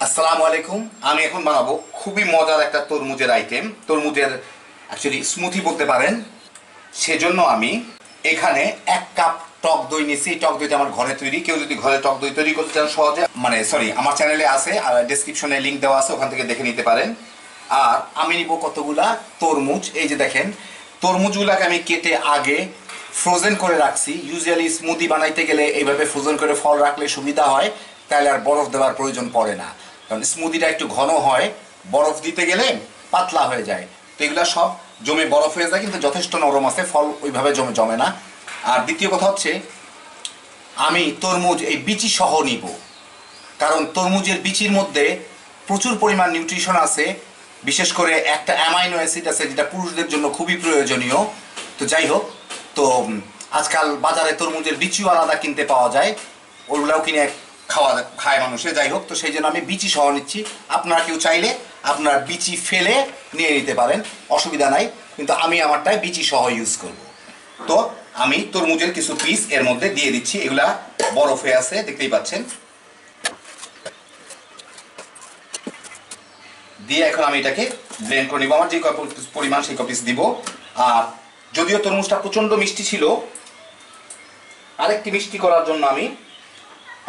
আসসালামু আলাইকুম। আমি এখন বানাবো খুবই মজার একটা তরমুজের আইটেম, তরমুজের অ্যাকচুয়ালি স্মুথি বলতে পারেন। সেজন্য আমি এখানে 1 কাপ টক দই নিয়েছি। টক দইটা আমার ঘরে তৈরি। কেউ যদি ঘরে টক দই তৈরি করতে চান সহজে, আমার চ্যানেলে আছে আর ডেসক্রিপশনে লিঙ্ক দেওয়া আছে, ওখান থেকে দেখে নিতে পারেন। আর আমি নিব কতগুলা তরমুজ। এই যে দেখেন, তরমুজগুলাকে আমি কেটে আগে ফ্রোজেন করে রাখছি। ইউজুয়ালি স্মুদি বানাইতে গেলে এইভাবে ফ্রোজেন করে ফল রাখলে সুবিধা হয়, তাহলে আর বরফ দেওয়ার প্রয়োজন পড়ে না। কারণ স্মুদিটা একটু ঘন হয়, বরফ দিতে গেলে পাতলা হয়ে যায়। তো এগুলো সব জমে বরফ হয়ে যায়, কিন্তু যথেষ্ট নরম আছে, ফল ওইভাবে জমে না। আর দ্বিতীয় কথা হচ্ছে, আমি তরমুজ এই বিচি সহ নিব, কারণ তরমুজের বিচির মধ্যে প্রচুর পরিমাণ নিউট্রিশন আছে। বিশেষ করে একটা অ্যামাইনো অ্যাসিড আছে যেটা পুরুষদের জন্য খুবই প্রয়োজনীয়। তো যাই হোক, তো আজকাল বাজারে তরমুজের বিচিও আলাদা কিনতে পাওয়া যায়, ওগুলাও কিনে খায় মানুষে। যাই হোক, তো সেই জন্য আমি বিচি সহ নিচ্ছি। আপনারা কেউ চাইলে আপনার বিচি ফেলে নিয়ে নিতে পারেন, অসুবিধা নাই, কিন্তু আমি আমারটায় বিচি সহ ইউজ করব। তো আমি তরমুজের কিছু পিস এর মধ্যে দিয়ে দিচ্ছি। এগুলা বরফ হয়ে আছে, দেখতেই পাচ্ছেন। দিয়ে এখন আমি এটাকে ব্লেন্ড করে নিব। আমার যে পরিমাণ সেই কপিস দিব। আর যদিও তরমুজটা প্রচণ্ড মিষ্টি ছিল, আরেকটি মিষ্টি করার জন্য আমি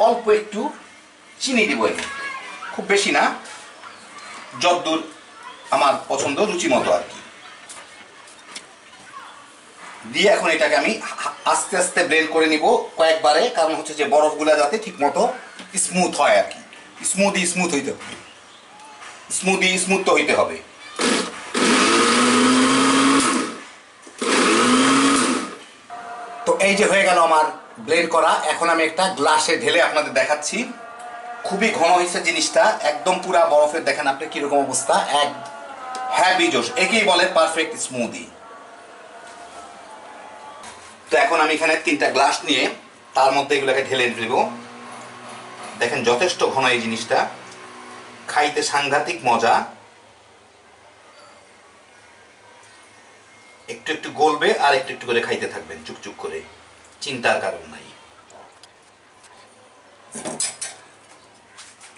অল্প একটু চিনি দিব, খুব বেশি না, যতদূর আমার পছন্দ, রুচি মতো আর কি। দিয়ে এখন এটাকে আমি আস্তে আস্তে ব্লেন্ড করে নিব কয়েকবারে, কারণ হচ্ছে যে বরফগুলা যাতে ঠিক মতো স্মুথ হয় আর কি। স্মুথ হইতে হবে, স্মুথ তো হইতে হবে। তো এই যে হয়ে গেল আমার ব্লেন্ড করা। এখন আমি একটা গ্লাসে ঢেলে আপনাদের দেখাচ্ছি। খুবই ঘন হয়েছে জিনিসটা, একদম পুরা বরফের। দেখেন আপনি কিরকম অবস্থা, এক হ্যাভি জোশ, একেই বলে পারফেক্ট স্মুদি। তো এখন আমি এখানে 3টা গ্লাস নিয়ে তার মধ্যে এগুলোকে ঢেলে দেব। দেখেন যথেষ্ট ঘন এই জিনিসটা, খাইতে সাংঘাতিক মজা। একটু একটু গলবে আর একটু একটু করে খাইতে থাকবেন চুকচুক করে, চিন্তার কারণ নাই।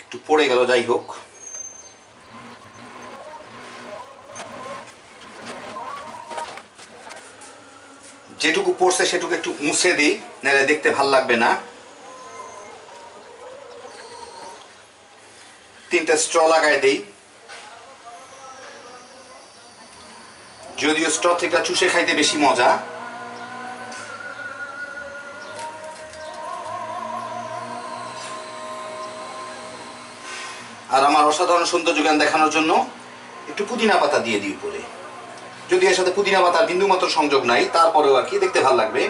একটু পড়ে গেল, যাই হোক। যেটুকু পড়ছে সেটুকু একটু মুছে দিই, নাহলে দেখতে ভাল লাগবে না। 3টা স্ট্র লাগাই দিই। যদিও স্ট্র থেকে চুষে খাইতে বেশি মজা। আর আমার অসাধারণ সৌন্দর্য জ্ঞান দেখানোর জন্য একটু পুদিনা পাতা দিয়ে দিই উপরে। যদি এর সাথে পুদিনা পাতার বিন্দু মাত্র সংযোগ নাই, তারপরেও আর কি দেখতে ভালো লাগবে।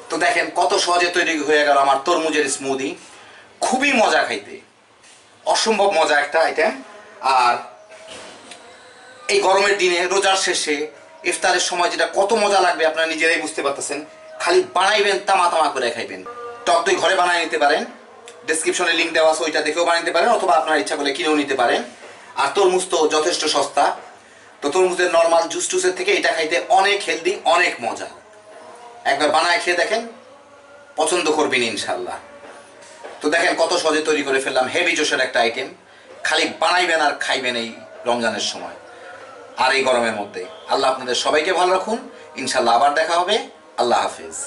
তো দেখেন কত সহজে তৈরি হয়ে গেল আমার তরমুজের স্মুদি। খুবই মজা খাইতে, অসম্ভব মজা একটা আইটেম। আর এই গরমের দিনে, রোজার শেষে ইফতারের সময় যেটা কত মজা লাগবে আপনারা নিজেরাই বুঝতে পারতেছেন। খালি বানাইবেন, তামা তামা করে খাইবেন। টক দই ঘরে বানায় নিতে পারেন, ডেসক্রিপশনে লিঙ্ক দেওয়া আছে, ওইটা দেখেও বানাইতে পারেন, অথবা আপনার ইচ্ছা করলে কিনেও নিতে পারেন। আর তরমুজ তো যথেষ্ট সস্তা। তো তরমুজের নর্মাল জুস টুসের থেকে এটা খাইতে অনেক হেলদি, অনেক মজা। একবার বানায় খেয়ে দেখেন, পছন্দ করবেন ইনশাল্লাহ। তো দেখেন কত সহজে তৈরি করে ফেললাম হেভি জোশের একটা আইটেম। খালি বানাইবেন আর খাইবেন এই রমজানের সময় আর এই গরমের মধ্যে। আল্লাহ আপনাদের সবাইকে ভালো রাখুন। ইনশাল্লাহ আবার দেখা হবে। আল্লাহ হাফিজ।